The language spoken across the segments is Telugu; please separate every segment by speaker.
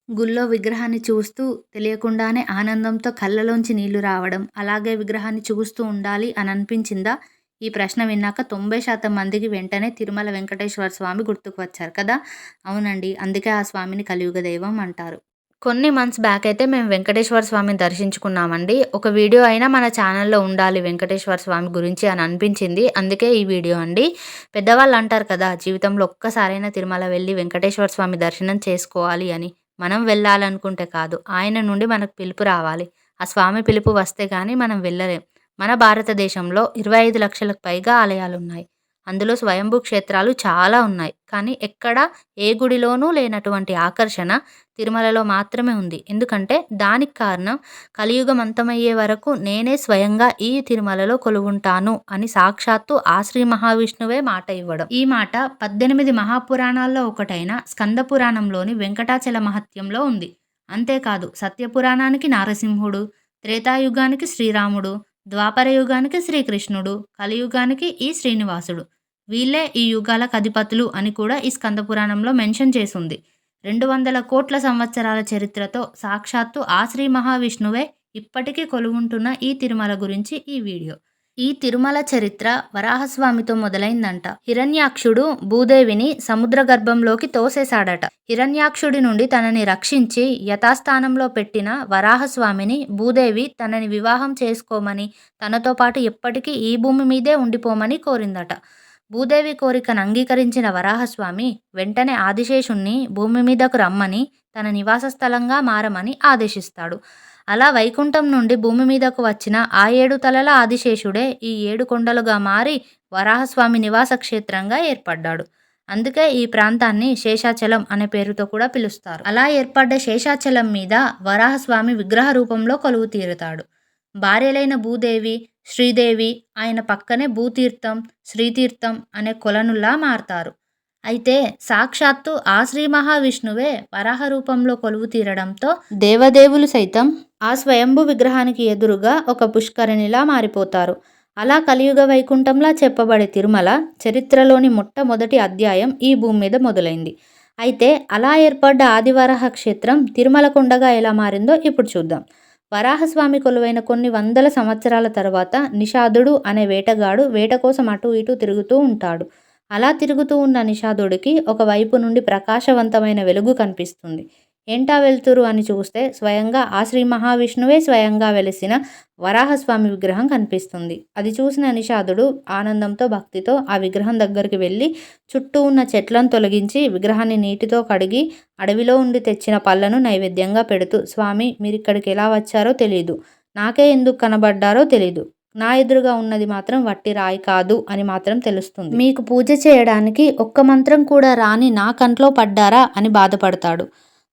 Speaker 1: గుళ్ళో విగ్రహాన్ని చూస్తూ తెలియకుండానే ఆనందంతో కళ్ళలోంచి నీళ్లు రావడం, అలాగే విగ్రహాన్ని చూస్తూ ఉండాలి అని అనిపించిందా? ఈ ప్రశ్న విన్నాక 90% మందికి వెంటనే తిరుమల వెంకటేశ్వర స్వామి గుర్తుకు వచ్చారు కదా! అవునండి. అందుకే ఆ స్వామిని కలియుగ దైవం అంటారు. కొన్ని మంత్స్ బ్యాక్ అయితే మేము వెంకటేశ్వర స్వామిని దర్శించుకున్నామండి. ఒక వీడియో అయినా మన ఛానల్‌లో ఉండాలి వెంకటేశ్వర స్వామి గురించి అని అనిపించింది. అందుకే ఈ వీడియో అండి. పెద్దవాళ్ళు అంటారు కదా! జీవితంలో ఒక్కసారైనా తిరుమల వెళ్లి వెంకటేశ్వర స్వామి దర్శనం చేసుకోవాలి అని. మనం వెళ్ళాలనుకుంటే కాదు. ఆయన నుండి మనకు పిలుపు రావాలి. ఆ స్వామి పిలుపు వస్తే గాని మనం వెళ్ళలేం. మన భారతదేశంలో 25 లక్షలకు పైగా ఆలయాలున్నాయి. అందులో స్వయంభూ క్షేత్రాలు చాలా ఉన్నాయి. కానీ ఎక్కడ ఏ గుడిలోనూ లేనటువంటి ఆకర్షణ తిరుమలలో మాత్రమే ఉంది. ఎందుకంటే దానికి కారణం కలియుగం అంతమయ్యే వరకు నేనే స్వయంగా ఈ తిరుమలలో కొలువుంటాను అని సాక్షాత్తు ఆ శ్రీ మహావిష్ణువే మాట ఇవ్వడం. ఈ మాట 18 మహాపురాణాల్లో ఒకటైన స్కంద పురాణంలోని వెంకటాచల మహత్యంలో ఉంది. అంతేకాదు సత్యపురాణానికి నారసింహుడు, త్రేతాయుగానికి శ్రీరాముడు, ద్వాపర యుగానికి శ్రీకృష్ణుడు, కలియుగానికి ఈ శ్రీనివాసుడు. వీళ్ళే ఈ యుగాలకు అధిపతులు అని కూడా ఈ స్కంద పురాణంలో మెన్షన్ చేసుంది. 200 కోట్ల సంవత్సరాల చరిత్రతో సాక్షాత్తు ఆ శ్రీ మహావిష్ణువే ఇప్పటికీ కొలువుంటున్న ఈ తిరుమల గురించి ఈ వీడియో. ఈ తిరుమల చరిత్ర వరాహస్వామితో మొదలైందంట. హిరణ్యాక్షుడు భూదేవిని సముద్ర గర్భంలోకి తోసేశాడట. హిరణ్యాక్షుడి నుండి తనని రక్షించి యథాస్థానంలో పెట్టిన వరాహస్వామిని భూదేవి తనని వివాహం చేసుకోమని, తనతో పాటు ఎప్పటికీ ఈ భూమి మీదే ఉండిపోమని కోరిందట. భూదేవి కోరికను అంగీకరించిన వరాహస్వామి వెంటనే ఆదిశేషుణ్ణి భూమి మీదకు రమ్మని, తన నివాస స్థలంగా మారమని ఆదేశిస్తాడు. అలా వైకుంఠం నుండి భూమి మీదకు వచ్చిన ఆ 7 తలల ఆదిశేషుడే ఈ 7 కొండలుగా మారి వరాహస్వామి నివాస క్షేత్రంగా ఏర్పడ్డాడు. అందుకే ఈ ప్రాంతాన్ని శేషాచలం అనే పేరుతో కూడా పిలుస్తారు. అలా ఏర్పడ్డ శేషాచలం మీద వరాహస్వామి విగ్రహ రూపంలో కొలువు తీరుతాడు. భార్యలైన భూదేవి, శ్రీదేవి ఆయన పక్కనే భూతీర్థం, శ్రీతీర్థం అనే కొలనులా మారతారు. అయితే సాక్షాత్తు ఆ శ్రీ మహావిష్ణువే వరాహ రూపంలో కొలువు తీరడంతో దేవదేవులు సైతం ఆ స్వయంభూ విగ్రహానికి ఎదురుగా ఒక పుష్కరిణిలా మారిపోతారు. అలా కలియుగ వైకుంఠంలా చెప్పబడే తిరుమల చరిత్రలోని మొట్టమొదటి అధ్యాయం ఈ భూమి మీద మొదలైంది. అయితే అలా ఏర్పడ్డ ఆదివరాహ క్షేత్రం తిరుమల కొండగా ఎలా మారిందో ఇప్పుడు చూద్దాం. వరాహస్వామి కొలువైన కొన్ని వందల సంవత్సరాల తర్వాత నిషాదుడు అనే వేటగాడు వేట కోసం అటు ఇటు తిరుగుతూ ఉంటాడు. అలా తిరుగుతూ ఉన్న నిషాదుడికి ఒకవైపు నుండి ప్రకాశవంతమైన వెలుగు కనిపిస్తుంది. ఏంటా వెలుతురు అని చూస్తే స్వయంగా ఆ శ్రీ మహావిష్ణువే స్వయంగా వెలిసిన వరాహస్వామి విగ్రహం కనిపిస్తుంది. అది చూసిన నిషాదుడు ఆనందంతో భక్తితో ఆ విగ్రహం దగ్గరికి వెళ్ళి చుట్టూ ఉన్న చెట్లను తొలగించి విగ్రహాన్ని నీటితో కడిగి అడవిలో ఉండి తెచ్చిన పళ్ళను నైవేద్యంగా పెడుతూ, స్వామి మీరిక్కడికి ఎలా వచ్చారో తెలీదు, నాకే ఎందుకు కనబడ్డారో తెలీదు, నా ఎదురుగా ఉన్నది మాత్రం వట్టి రాయి కాదు అని మాత్రం తెలుస్తుంది. మీకు పూజ చేయడానికి ఒక్క మంత్రం కూడా రాని నా కంట్లో పడ్డారా అని బాధపడతాడు.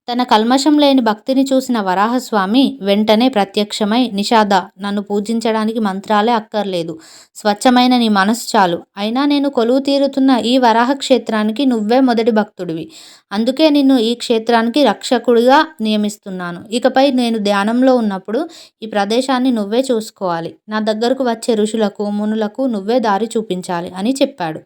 Speaker 1: తన కల్మషం లేని భక్తిని చూసిన వరాహస్వామి వెంటనే ప్రత్యక్షమై, నిషాద, నన్ను పూజించడానికి మంత్రాలే అక్కర్లేదు, స్వచ్ఛమైన నీ మనసు చాలు. అయినా నేను కొలువు తీరుతున్న ఈ వరాహ క్షేత్రానికి నువ్వే మొదటి భక్తుడివి. అందుకే నిన్ను ఈ క్షేత్రానికి రక్షకుడిగా నియమిస్తున్నాను. ఇకపై నేను ధ్యానంలో ఉన్నప్పుడు ఈ ప్రదేశాన్ని నువ్వే చూసుకోవాలి. నా దగ్గరకు వచ్చే ఋషులకు మునులకు నువ్వే దారి చూపించాలి అని చెప్పాడు.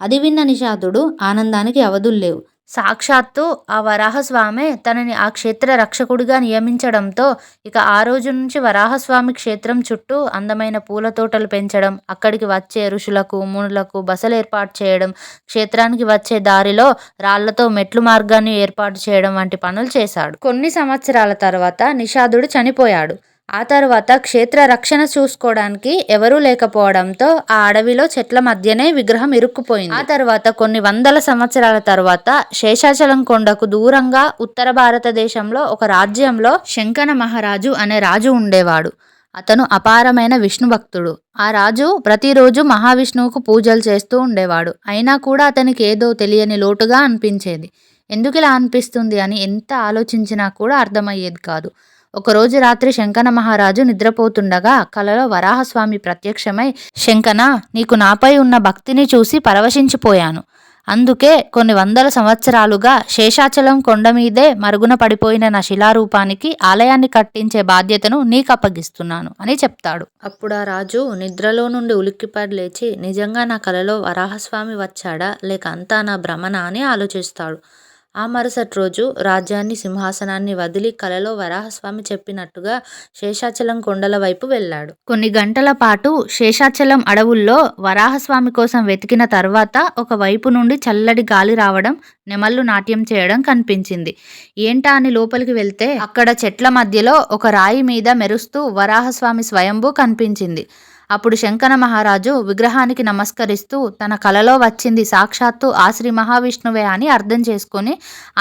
Speaker 1: అది విన్న నిషాదుడు ఆనందానికి అవధుల్లేవు. సాక్షాత్తు ఆ వరాహస్వామే తనని ఆ క్షేత్ర రక్షకుడిగా నియమించడంతో ఇక ఆ రోజు నుంచి వరాహస్వామి క్షేత్రం చుట్టూ అందమైన పూల తోటలు పెంచడం, అక్కడికి వచ్చే ఋషులకు మునులకు బసలు ఏర్పాటు చేయడం, క్షేత్రానికి వచ్చే దారిలో రాళ్లతో మెట్లు మార్గాన్ని ఏర్పాటు చేయడం వంటి పనులు చేశాడు. కొన్ని సంవత్సరాల తర్వాత నిషాదుడు చనిపోయాడు. ఆ తర్వాత క్షేత్ర రక్షణ చూసుకోవడానికి ఎవరూ లేకపోవడంతో ఆ అడవిలో చెట్ల మధ్యనే విగ్రహం ఇరుక్కుపోయింది. ఆ తర్వాత కొన్ని వందల సంవత్సరాల తర్వాత శేషాచలం కొండకు దూరంగా ఉత్తర భారతదేశంలో ఒక రాజ్యంలో శంకన మహారాజు అనే రాజు ఉండేవాడు. అతను అపారమైన విష్ణు భక్తుడు. ఆ రాజు ప్రతిరోజు మహావిష్ణువుకు పూజలు చేస్తూ ఉండేవాడు. అయినా కూడా అతనికి ఏదో తెలియని లోటుగా అనిపించేది. ఎందుకు ఇలా అనిపిస్తుంది అని ఎంత ఆలోచించినా కూడా అర్థమయ్యేది కాదు. ఒకరోజు రాత్రి శంకన మహారాజు నిద్రపోతుండగా కలలో వరాహస్వామి ప్రత్యక్షమై, శంకన, నీకు నాపై ఉన్న భక్తిని చూసి పరవశించిపోయాను. అందుకే కొన్ని వందల సంవత్సరాలుగా శేషాచలం కొండ మీదే మరుగున పడిపోయిన నా శిలారూపానికి ఆలయాన్ని కట్టించే బాధ్యతను నీకు అప్పగిస్తున్నాను అని చెప్తాడు. అప్పుడు ఆ రాజు నిద్రలో నుండి ఉలిక్కిపడి లేచి, నిజంగా నా కలలో వరాహస్వామి వచ్చాడా లేక అంతా నా భ్రమణ అని ఆలోచిస్తాడు. ఆ మరుసటి రోజు రాజ్యాన్ని, సింహాసనాన్ని వదిలి కలలో వరాహస్వామి చెప్పినట్టుగా శేషాచలం కొండల వైపు వెళ్ళాడు. కొన్ని గంటల పాటు శేషాచలం అడవుల్లో వరాహస్వామి కోసం వెతికిన తర్వాత ఒక వైపు నుండి చల్లటి గాలి రావడం, నెమళ్ళు నాట్యం చేయడం కనిపించింది. ఏంటా అని లోపలికి వెళ్తే అక్కడ చెట్ల మధ్యలో ఒక రాయి మీద మెరుస్తూ వరాహస్వామి స్వయంభూ కనిపించింది. అప్పుడు శంకన మహారాజు విగ్రహానికి నమస్కరిస్తూ తన కలలో వచ్చింది సాక్షాత్తు ఆ శ్రీ మహావిష్ణువే అని అర్థం చేసుకుని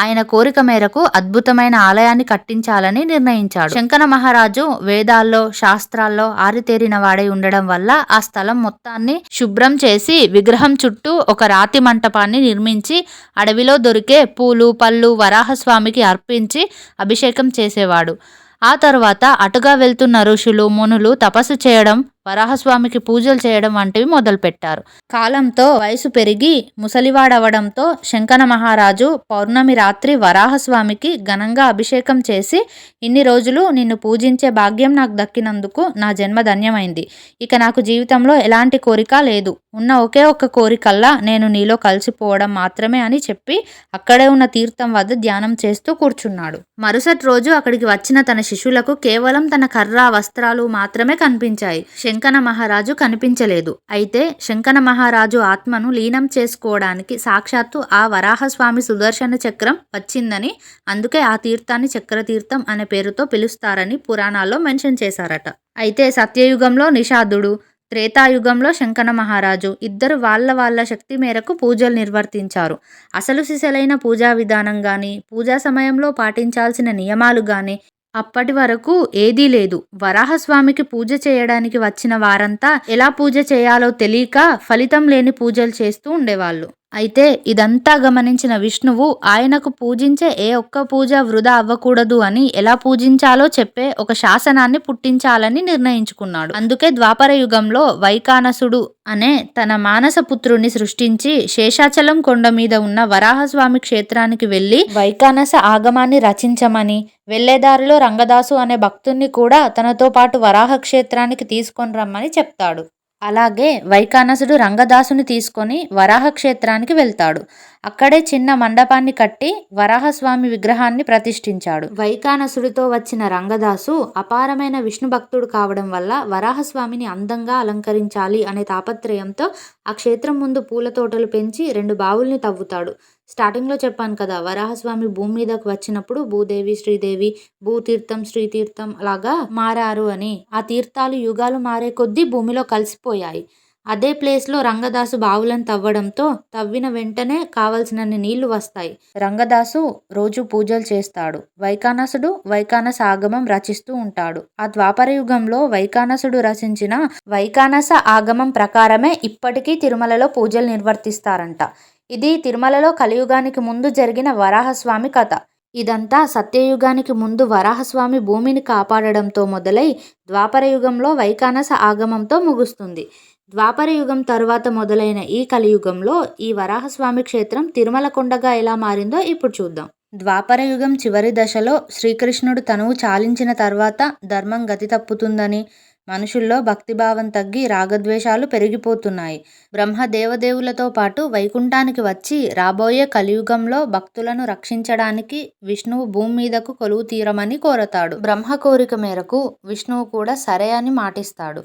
Speaker 1: ఆయన కోరిక మేరకు అద్భుతమైన ఆలయాన్ని కట్టించాలని నిర్ణయించాడు. శంకన మహారాజు వేదాల్లో, శాస్త్రాల్లో ఆరితేరిన వాడై ఉండడం వల్ల ఆ స్థలం మొత్తాన్ని శుభ్రం చేసి విగ్రహం చుట్టూ ఒక రాతి మంటపాన్ని నిర్మించి అడవిలో దొరికే పూలు, పళ్ళు వరాహస్వామికి అర్పించి అభిషేకం చేసేవాడు. ఆ తర్వాత అటుగా వెళ్తున్న ఋషులు, మునులు తపస్సు చేయడం, వరాహస్వామికి పూజలు చేయడం వంటివి మొదలుపెట్టారు. కాలంతో వయసు పెరిగి ముసలివాడవడంతో శంకన మహారాజు పౌర్ణమి రాత్రి వరాహస్వామికి ఘనంగా అభిషేకం చేసి, ఇన్ని రోజులు నిన్ను పూజించే భాగ్యం నాకు దక్కినందుకు నా జన్మ ధన్యమైంది. ఇక నాకు జీవితంలో ఎలాంటి కోరిక లేదు. ఉన్న ఒకే ఒక్క కోరికల్లా నేను నీలో కలిసిపోవడం మాత్రమే అని చెప్పి అక్కడే ఉన్న తీర్థం వద్ద ధ్యానం చేస్తూ కూర్చున్నాడు. మరుసటి రోజు అక్కడికి వచ్చిన తన శిష్యులకు కేవలం తన కర్ర, వస్త్రాలు మాత్రమే కనిపించాయి. శంకన మహారాజు కనిపించలేదు. అయితే శంకన మహారాజు ఆత్మను లీనం చేసుకోవడానికి సాక్షాత్తు ఆ వరాహస్వామి సుదర్శన చక్రం వచ్చిందని, అందుకే ఆ తీర్థాన్ని చక్రతీర్థం అనే పేరుతో పిలుస్తారని పురాణాల్లో మెన్షన్ చేశారట. అయితే సత్యయుగంలో నిషాదుడు, త్రేతాయుగంలో శంకన మహారాజు ఇద్దరు వాళ్ళ శక్తి మేరకు పూజలు నిర్వర్తించారు. అసలు సిసలైన పూజా విధానం గాని, పూజా సమయంలో పాటించాల్సిన నియమాలు గాని అప్పటి వరకు ఏదీ లేదు. వరాహస్వామికి పూజ చేయడానికి వచ్చిన వారంతా ఎలా పూజ చేయాలో తెలియక ఫలితం లేని పూజలు చేస్తూ ఉండేవాళ్ళు. అయితే ఇదంతా గమనించిన విష్ణువు ఆయనకు పూజించే ఏ ఒక్క పూజ వృధా అవ్వకూడదు అని ఎలా పూజించాలో చెప్పే ఒక శాసనాన్ని పుట్టించాలని నిర్ణయించుకున్నాడు. అందుకే ద్వాపర యుగంలో వైకానసుడు అనే తన మానస పుత్రుని సృష్టించి శేషాచలం కొండ మీద ఉన్న వరాహస్వామి క్షేత్రానికి వెళ్లి వైకానస ఆగమాన్ని రచించమని, వెళ్లేదారిలో రంగదాసు అనే భక్తుణ్ణి కూడా తనతో పాటు వరాహ క్షేత్రానికి తీసుకొని రమ్మని చెప్తాడు. అలాగే వైకానసుడు రంగదాసుని తీసుకొని వరాహ క్షేత్రానికి వెళ్తాడు. అక్కడే చిన్న మండపాన్ని కట్టి వరాహస్వామి విగ్రహాన్ని ప్రతిష్ఠించాడు. వైకానసుడితో వచ్చిన రంగదాసు అపారమైన విష్ణు భక్తుడు కావడం వల్ల వరాహస్వామిని అందంగా అలంకరించాలి అనే తాపత్రయంతో ఆ క్షేత్రం ముందు పూల తోటలు పెంచి 2 బావుల్ని తవ్వుతాడు. స్టార్టింగ్లో చెప్పాను కదా, వరాహస్వామి భూమి మీదకు వచ్చినప్పుడు భూదేవి, శ్రీదేవి, భూతీర్థం, శ్రీతీర్థం అలాగా మారారు అని. ఆ తీర్థాలు యుగాలు మారే కొద్దీ భూమిలో కలిసిపోయాయి. అదే ప్లేస్లో రంగదాసు బావులను తవ్వడంతో తవ్విన వెంటనే కావలసినన్ని నీళ్లు వస్తాయి. రంగదాసు రోజు పూజలు చేస్తాడు. వైకానసుడు వైకానస ఆగమం రచిస్తూ ఉంటాడు. ఆ ద్వాపర యుగంలో వైకానసుడు రచించిన వైకానస ఆగమం ప్రకారమే ఇప్పటికీ తిరుమలలో పూజలు నిర్వర్తిస్తారంట. ఇది తిరుమలలో కలియుగానికి ముందు జరిగిన వరాహస్వామి కథ. ఇదంతా సత్యయుగానికి ముందు వరాహస్వామి భూమిని కాపాడడంతో మొదలై ద్వాపర యుగంలో వైకానస ఆగమంతో ముగుస్తుంది. ద్వాపర యుగం తరువాత మొదలైన ఈ కలియుగంలో ఈ వరాహస్వామి క్షేత్రం తిరుమల కొండగా ఎలా మారిందో ఇప్పుడు చూద్దాం. ద్వాపర యుగం చివరి దశలో శ్రీకృష్ణుడు తనువు చాలించిన తర్వాత ధర్మం గతి తప్పుతుందని, మనుషుల్లో భక్తిభావం తగ్గి రాగద్వేషాలు పెరిగిపోతున్నాయి. బ్రహ్మ దేవదేవులతో పాటు వైకుంఠానికి వచ్చి రాబోయే కలియుగంలో భక్తులను రక్షించడానికి విష్ణువు భూమి మీదకు కొలువు తీరమని కోరతాడు. బ్రహ్మ కోరిక మేరకు విష్ణువు కూడా సరే అని మాటిస్తాడు.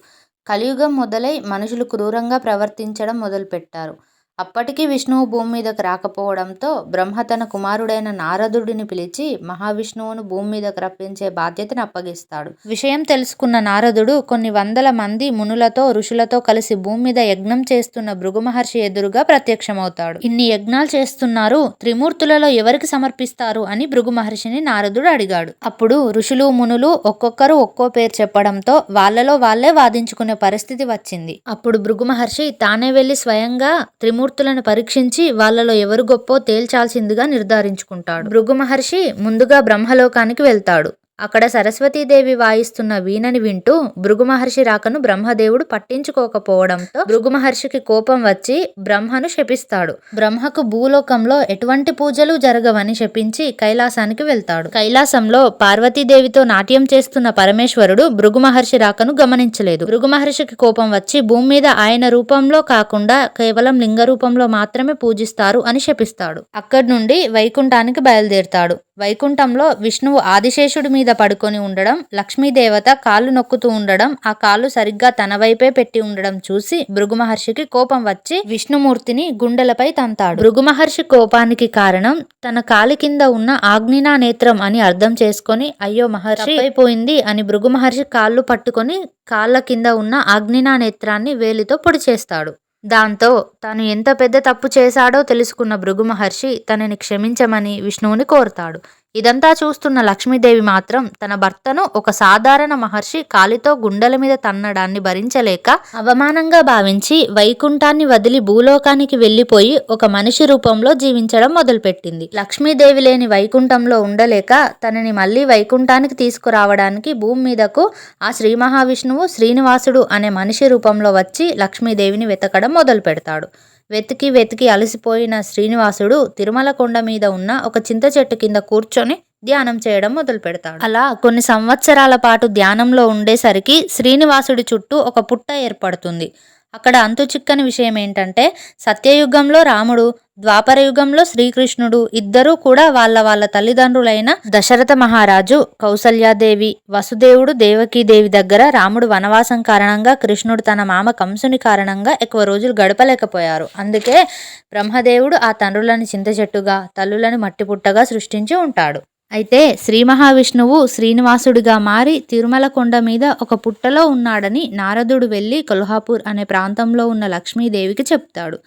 Speaker 1: కలియుగం మొదలై మనుషులు క్రూరంగా ప్రవర్తించడం మొదలుపెట్టారు. అప్పటికీ విష్ణువు భూమి మీదకు రాకపోవడంతో బ్రహ్మ తన కుమారుడైన నారదుడిని పిలిచి మహావిష్ణువును భూమి మీదకు రప్పించే బాధ్యతను అప్పగిస్తాడు. విషయం తెలుసుకున్న నారదుడు కొన్ని వందల మంది మునులతో, ఋషులతో కలిసి భూమి మీద యజ్ఞం చేస్తున్న భృగు మహర్షి ఎదురుగా ప్రత్యక్షమవుతాడు. ఇన్ని యజ్ఞాలు చేస్తున్నారు, త్రిమూర్తులలో ఎవరికి సమర్పిస్తారు అని భృగు మహర్షిని నారదుడు అడిగాడు. అప్పుడు ఋషులు, మునులు ఒక్కొక్కరు ఒక్కో పేరు చెప్పడంతో వాళ్ళలో వాళ్ళే వాదించుకునే పరిస్థితి వచ్చింది. అప్పుడు భృగు మహర్షి తానే వెళ్లి స్వయంగా త్రిమూర్తులను పరీక్షించి వాళ్ళలో ఎవరు గొప్పో తేల్చాల్సిందిగా నిర్ధారించుకుంటాడు. భృగు మహర్షి ముందుగా బ్రహ్మలోకానికి వెళ్తాడు. అక్కడ సరస్వతీదేవి వాయిస్తున్న వీణని వింటూ భృగు మహర్షి రాకను బ్రహ్మదేవుడు పట్టించుకోకపోవడంతో భృగు మహర్షికి కోపం వచ్చి బ్రహ్మను శపిస్తాడు. బ్రహ్మకు భూలోకంలో ఎటువంటి పూజలు జరగవని శపించి కైలాసానికి వెళ్తాడు. కైలాసంలో పార్వతీదేవితో నాట్యం చేస్తున్న పరమేశ్వరుడు భృగు మహర్షి రాకను గమనించలేదు. భృగు మహర్షికి కోపం వచ్చి భూమి మీద ఆయన రూపంలో కాకుండా కేవలం లింగ రూపంలో మాత్రమే పూజిస్తారు అని శపిస్తాడు. అక్కడి నుండి వైకుంఠానికి బయలుదేరుతాడు. వైకుంఠంలో విష్ణువు ఆదిశేషుడి మీద పడుకొని ఉండడం, లక్ష్మీదేవత కాళ్ళు నొక్కుతూ ఉండడం, ఆ కాళ్ళు సరిగ్గా తన వైపే పెట్టి ఉండడం చూసి భృగు మహర్షికి కోపం వచ్చి విష్ణుమూర్తిని గుండెలపై తంతాడు. భృగు మహర్షి కోపానికి కారణం తన కాలి కింద ఉన్న ఆగ్నినా నేత్రం అని అర్థం చేసుకొని అయ్యో మహర్షి అయిపోయింది అని భృగు మహర్షి కాళ్ళు పట్టుకొని కాళ్ళ కింద ఉన్న ఆగ్నినా నేత్రాన్ని వేలితో పొడి చేస్తాడు. దాంతో తాను ఎంత పెద్ద తప్పు చేశాడో తెలుసుకున్న భృగు మహర్షి తనని క్షమించమని విష్ణువుని కోరుతాడు. ఇదంతా చూస్తున్న లక్ష్మీదేవి మాత్రం తన భర్తను ఒక సాధారణ మహర్షి కాలితో గుండెల మీద తన్నడాన్ని భరించలేక అవమానంగా భావించి వైకుంఠాన్ని వదిలి భూలోకానికి వెళ్లిపోయి ఒక మనిషి రూపంలో జీవించడం మొదలుపెట్టింది. లక్ష్మీదేవి లేని వైకుంఠంలో ఉండలేక తనని మళ్లీ వైకుంఠానికి తీసుకురావడానికి భూమి మీదకు ఆ శ్రీ మహావిష్ణువు శ్రీనివాసుడు అనే మనిషి రూపంలో వచ్చి లక్ష్మీదేవిని వెతకడం మొదలు పెడతాడు. వెతికి వెతికి అలసిపోయిన శ్రీనివాసుడు తిరుమల కొండ మీద ఉన్న ఒక చింత చెట్టు కింద కూర్చొని ధ్యానం చేయడం మొదలు పెడతాడు. అలా కొన్ని సంవత్సరాల పాటు ధ్యానంలో ఉండేసరికి శ్రీనివాసుడి చుట్టూ ఒక పుట్ట ఏర్పడుతుంది. అక్కడ అంతు చిక్కని విషయం ఏంటంటే సత్యయుగంలో రాముడు, ద్వాపర యుగంలో శ్రీకృష్ణుడు ఇద్దరూ కూడా వాళ్ళ తల్లిదండ్రులైన దశరథ మహారాజు, కౌసల్యాదేవి, వసుదేవుడు, దేవకీదేవి దగ్గర రాముడు వనవాసం కారణంగా, కృష్ణుడు తన మామ కంసుని కారణంగా ఎక్కువ రోజులు గడపలేకపోయారు. అందుకే బ్రహ్మదేవుడు ఆ తండ్రులని చింత చెట్టుగా, తల్లులని మట్టి పుట్టగా సృష్టించి ఉంటాడు. అయితే శ్రీ మహావిష్ణువు శ్రీనివాసుడిగా మారి తిరుమల కొండ మీద ఒక పుట్టలో ఉన్నాడని నారదుడు వెళ్ళి కొల్హాపూర్ అనే ప్రాంతంలో ఉన్న లక్ష్మీదేవికి చెప్తాడు.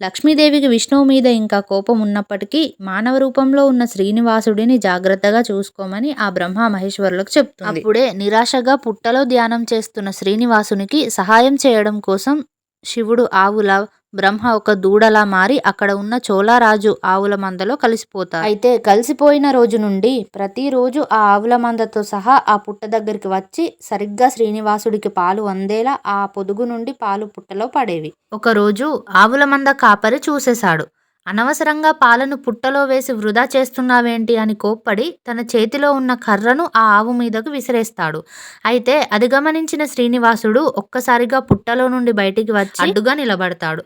Speaker 1: లక్ష్మీదేవికి విష్ణువు మీద ఇంకా కోపం ఉన్నప్పటికీ మానవ రూపంలో ఉన్న శ్రీనివాసుడిని జాగ్రత్తగా చూసుకోమని ఆ బ్రహ్మ మహేశ్వరులకు చెప్తుంది. అప్పుడే నిరాశగా పుట్టలో ధ్యానం చేస్తున్న శ్రీనివాసునికి సహాయం చేయడం కోసం శివుడు ఆవుల, బ్రహ్మ ఒక దూడలా మారి అక్కడ ఉన్న చోళరాజు ఆవుల మందలో కలిసిపోతారు. అయితే కలిసిపోయిన రోజు నుండి ప్రతిరోజు ఆ ఆవుల మందతో సహా ఆ పుట్ట దగ్గరికి వచ్చి సరిగ్గా శ్రీనివాసుడికి పాలు అందేలా ఆ పొదుగు నుండి పాలు పుట్టలో పడేవి. ఒకరోజు ఆవుల మంద కాపరి చూసేశాడు. అనవసరంగా పాలను పుట్టలో వేసి వృధా చేస్తున్నావేంటి అని కోప్పడి తన చేతిలో ఉన్న కర్రను ఆ ఆవు మీదకు విసిరేస్తాడు. అయితే అది గమనించిన శ్రీనివాసుడు ఒక్కసారిగా పుట్టలో నుండి బయటికి వచ్చి అడ్డుగా నిలబడతాడు.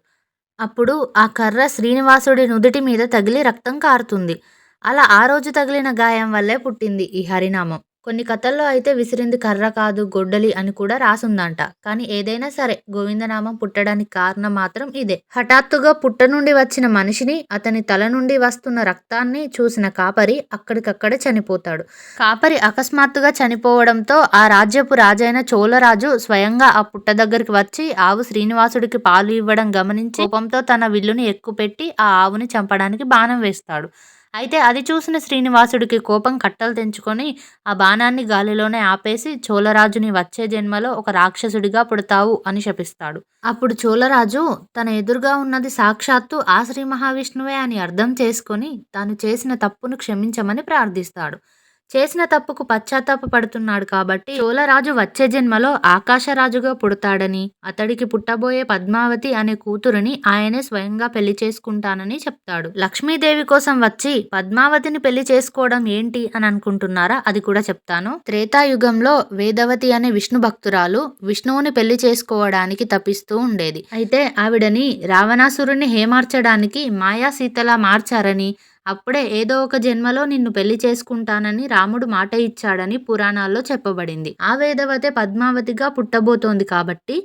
Speaker 1: అప్పుడు ఆ కర్ర శ్రీనివాసుడి నుదుటి మీద తగిలి రక్తం కారుతుంది. అలా ఆ రోజు తగిలిన గాయం వల్లే పుట్టింది ఈ హరినామం. కొన్ని కథల్లో అయితే విసిరింది కర్ర కాదు గొడ్డలి అని కూడా రాసుందంట. కానీ ఏదైనా సరే గోవిందనామం పుట్టడానికి కారణం మాత్రం ఇదే. హఠాత్తుగా పుట్ట నుండి వచ్చిన మనిషిని, అతని తల నుండి వస్తున్న రక్తాన్ని చూసిన కాపరి అక్కడికక్కడే చనిపోతాడు. కాపరి అకస్మాత్తుగా చనిపోవడంతో ఆ రాజ్యపు రాజైన చోళరాజు స్వయంగా ఆ పుట్ట దగ్గరికి వచ్చి ఆవు శ్రీనివాసుడికి పాలు ఇవ్వడం గమనించి కోపంతో తన విల్లుని ఎక్కుపెట్టి ఆ ఆవుని చంపడానికి బాణం వేస్తాడు. అయితే అది చూసిన శ్రీనివాసుడికి కోపం కట్టలు తెంచుకొని ఆ బాణాన్ని గాలిలోనే ఆపేసి చోళరాజుని వచ్చే జన్మలో ఒక రాక్షసుడిగా పుడతావు అని శపిస్తాడు. అప్పుడు చోళరాజు తన ఎదురుగా ఉన్నది సాక్షాత్తు ఆ శ్రీ మహావిష్ణువే అని అర్థం చేసుకొని తాను చేసిన తప్పును క్షమించమని ప్రార్థిస్తాడు. చేసిన తప్పుకు పశ్చాత్తాప పడుతున్నాడు కాబట్టి చోళరాజు వచ్చే జన్మలో ఆకాశరాజుగా పుడతాడని, అతడికి పుట్టబోయే పద్మావతి అనే కూతురుని ఆయనే స్వయంగా పెళ్లి చేసుకుంటానని చెప్తాడు. లక్ష్మీదేవి కోసం వచ్చి పద్మావతిని పెళ్లి చేసుకోవడం ఏంటి అని అనుకుంటున్నారా? అది కూడా చెప్తాను. త్రేతాయుగంలో వేదవతి అనే విష్ణు భక్తురాలు విష్ణువుని పెళ్లి చేసుకోవడానికి తపిస్తూ ఉండేది. అయితే ఆవిడని రావణాసురుని హేమార్చడానికి మాయా సీతలా మార్చారని, అప్పుడే ఏదో ఒక జన్మలో నిన్ను పెళ్లి చేసుకుంటానని రాముడు మాట ఇచ్చాడని పురాణాల్లో చెప్పబడింది. ఆ వేదవతే పద్మావతిగా పుట్టబోతోంది కాబట్టి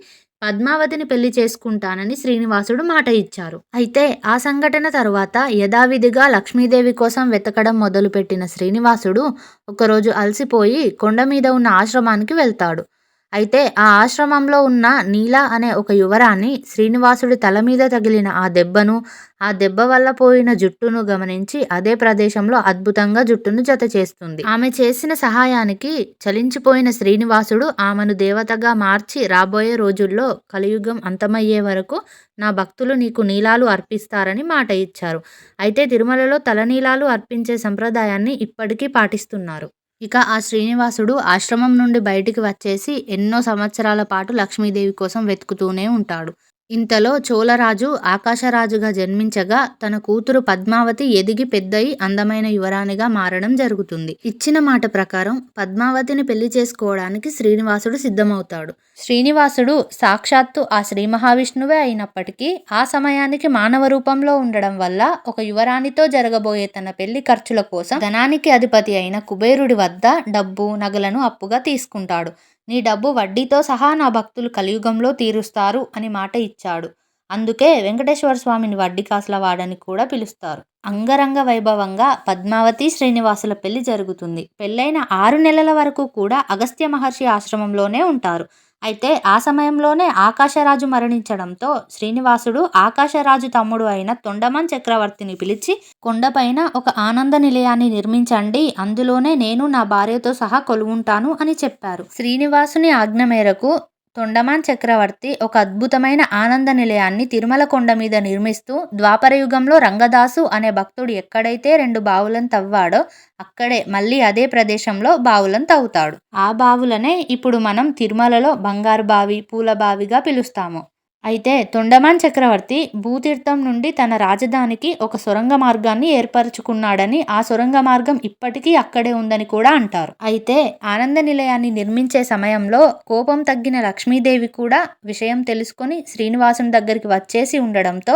Speaker 1: పద్మావతిని పెళ్లి చేసుకుంటానని శ్రీనివాసుడు మాట ఇచ్చారు. అయితే ఆ సంఘటన తరువాత యథావిధిగా లక్ష్మీదేవి కోసం వెతకడం మొదలుపెట్టిన శ్రీనివాసుడు ఒకరోజు అలసిపోయి కొండ మీద ఉన్న ఆశ్రమానికి వెళ్తాడు. అయితే ఆ ఆశ్రమంలో ఉన్న నీల అనే ఒక యువరాణి శ్రీనివాసుడి తల మీద తగిలిన ఆ దెబ్బను, ఆ దెబ్బ వల్ల పోయిన జుట్టును గమనించి అదే ప్రదేశంలో అద్భుతంగా జుట్టును జత చేస్తుంది. ఆమె చేసిన సహాయానికి చలించిపోయిన శ్రీనివాసుడు ఆమెను దేవతగా మార్చి రాబోయే రోజుల్లో కలియుగం అంతమయ్యే వరకు నా భక్తులు నీకు నీలాలు అర్పిస్తారని మాట ఇచ్చారు. అయితే తిరుమలలో తలనీలాలు అర్పించే సంప్రదాయాన్ని ఇప్పటికీ పాటిస్తున్నారు. ఇక ఆ శ్రీనివాసుడు ఆశ్రమం నుండి బయటికి వచ్చేసి ఎన్నో సంవత్సరాల పాటు లక్ష్మీదేవి కోసం వెతుకుతూనే ఉంటాడు. ఇంతలో చోళరాజు ఆకాశరాజుగా జన్మించగా తన కూతురు పద్మావతి ఎదిగి పెద్దయి అందమైన యువరాణిగా మారడం జరుగుతుంది. ఇచ్చిన మాట ప్రకారం పద్మావతిని పెళ్లి చేసుకోవడానికి శ్రీనివాసుడు సిద్ధమవుతాడు. శ్రీనివాసుడు సాక్షాత్తు ఆ శ్రీ మహావిష్ణువే అయినప్పటికీ ఆ సమయానికి మానవ రూపంలో ఉండడం వల్ల ఒక యువరాణితో జరగబోయే తన పెళ్లి ఖర్చుల కోసం ధనానికి అధిపతి అయిన కుబేరుడి వద్ద డబ్బు నగలను అప్పుగా తీసుకుంటాడు. నీ డబ్బు వడ్డీతో సహా నా భక్తులు కలియుగంలో తీరుస్తారు అని మాట ఇచ్చాడు. అందుకే వెంకటేశ్వర స్వామిని వడ్డీ కాసుల వాడని కూడా పిలుస్తారు. అంగరంగ వైభవంగా పద్మావతి శ్రీనివాసుల పెళ్లి జరుగుతుంది. పెళ్ళైన 6 నెలల వరకు కూడా అగస్త్య మహర్షి ఆశ్రమంలోనే ఉంటారు. అయితే ఆ సమయంలోనే ఆకాశరాజు మరణించడంతో శ్రీనివాసుడు ఆకాశరాజు తమ్ముడు అయిన తొండమాన్ చక్రవర్తిని పిలిచి కొండపైన ఒక ఆనంద నిలయాన్ని నిర్మించండి, అందులోనే నేను నా భార్యతో సహా కొలువుంటాను అని చెప్పారు. శ్రీనివాసుని ఆజ్ఞ మేరకు తొండమాన్ చక్రవర్తి ఒక అద్భుతమైన ఆనంద నిలయాన్ని తిరుమల కొండ మీద నిర్మిస్తూ ద్వాపరయుగంలో రంగదాసు అనే భక్తుడు ఎక్కడైతే 2 బావులను తవ్వాడో అక్కడే మళ్ళీ అదే ప్రదేశంలో బావులను తవ్వుతాడు. ఆ బావులనే ఇప్పుడు మనం తిరుమలలో బంగారు బావి, పూల బావిగా పిలుస్తాము. అయితే తొండమాన్ చక్రవర్తి భూతీర్థం నుండి తన రాజధానికి ఒక సొరంగ మార్గాన్ని ఏర్పరచుకున్నాడని, ఆ సొరంగ మార్గం ఇప్పటికీ అక్కడే ఉందని కూడా అంటారు. అయితే ఆనంద నిలయాన్ని నిర్మించే సమయంలో కోపం తగ్గిన లక్ష్మీదేవి కూడా విషయం తెలుసుకొని శ్రీనివాసుని దగ్గరికి వచ్చేసి ఉండడంతో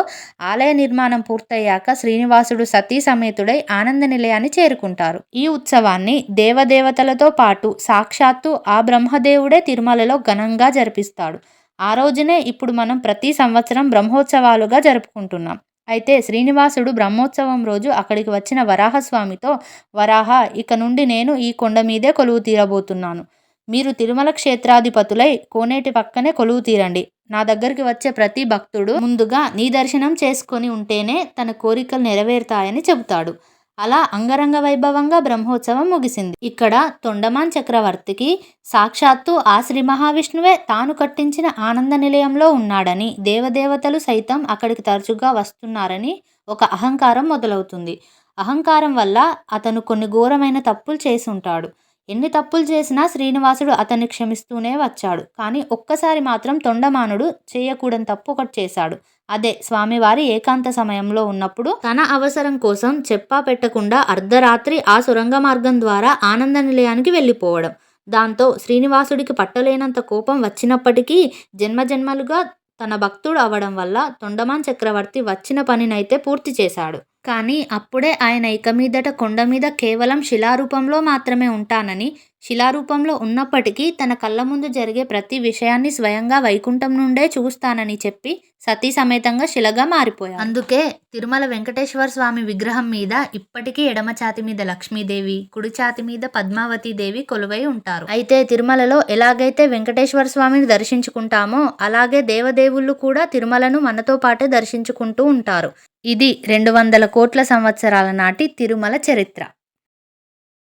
Speaker 1: ఆలయ నిర్మాణం పూర్తయ్యాక శ్రీనివాసుడు సతీ సమేతుడై ఆనంద నిలయాన్ని చేరుకుంటారు. ఈ ఉత్సవాన్ని దేవదేవతలతో పాటు సాక్షాత్తు ఆ బ్రహ్మదేవుడే తిరుమలలో ఘనంగా జరిపిస్తాడు. ఆ రోజునే ఇప్పుడు మనం ప్రతి సంవత్సరం బ్రహ్మోత్సవాలుగా జరుపుకుంటున్నాం. అయితే శ్రీనివాసుడు బ్రహ్మోత్సవం రోజు అక్కడికి వచ్చిన వరాహస్వామితో, వరాహ, ఇక నుండి నేను ఈ కొండ మీదే కొలువు తీరబోతున్నాను. మీరు తిరుమల క్షేత్రాధిపతులై కోనేటి పక్కనే కొలువు తీరండి. నా దగ్గరికి వచ్చే ప్రతి భక్తుడు ముందుగా నీ దర్శనం చేసుకొని ఉంటేనే తన కోరికలు నెరవేరుతాయని చెబుతాడు. అలా అంగరంగ వైభవంగా బ్రహ్మోత్సవం ముగిసింది. ఇక్కడ తొండమాన్ చక్రవర్తికి సాక్షాత్తు ఆ శ్రీ మహావిష్ణువే తాను కట్టించిన ఆనంద నిలయంలో ఉన్నాడని, దేవదేవతలు సైతం అక్కడికి తరచుగా వస్తున్నారని ఒక అహంకారం మొదలవుతుంది. అహంకారం వల్ల అతను కొన్ని ఘోరమైన తప్పులు చేసి ఉంటాడు. ఎన్ని తప్పులు చేసినా శ్రీనివాసుడు అతన్ని క్షమిస్తూనే వచ్చాడు. కానీ ఒక్కసారి మాత్రం తొండమానుడు చేయకూడని తప్పు ఒకటి చేశాడు. అదే స్వామివారి ఏకాంత సమయంలో ఉన్నప్పుడు తన అవసరం కోసం చెప్పా పెట్టకుండా అర్ధరాత్రి ఆ సొరంగ మార్గం ద్వారా ఆనంద నిలయానికి వెళ్ళిపోవడం. దాంతో శ్రీనివాసుడికి పట్టలేనంత కోపం వచ్చినప్పటికీ జన్మజన్మలుగా తన భక్తుడు అవడం వల్ల తొండమాన్ చక్రవర్తి వచ్చిన పనినైతే పూర్తి చేశాడు. కానీ అప్పుడే ఆయన ఇక మీదట కొండ మీద కేవలం శిలారూపంలో మాత్రమే ఉంటానని, శిలారూపంలో ఉన్నప్పటికీ తన కళ్ళ ముందు జరిగే ప్రతి విషయాన్ని స్వయంగా వైకుంఠం నుండే చూస్తానని చెప్పి సతీ సమేతంగా శిలగా మారిపోయాడు. అందుకే తిరుమల వెంకటేశ్వర స్వామి విగ్రహం మీద ఇప్పటికీ ఎడమ ఛాతి మీద లక్ష్మీదేవి, కుడి ఛాతి మీద పద్మావతీదేవి కొలువై ఉంటారు. అయితే తిరుమలలో ఎలాగైతే వెంకటేశ్వర స్వామిని దర్శించుకుంటామో అలాగే దేవదేవుళ్ళు కూడా తిరుమలను మనతో పాటే దర్శించుకుంటూ ఉంటారు. ఇది 200 కోట్ల సంవత్సరాల నాటి తిరుమల చరిత్ర.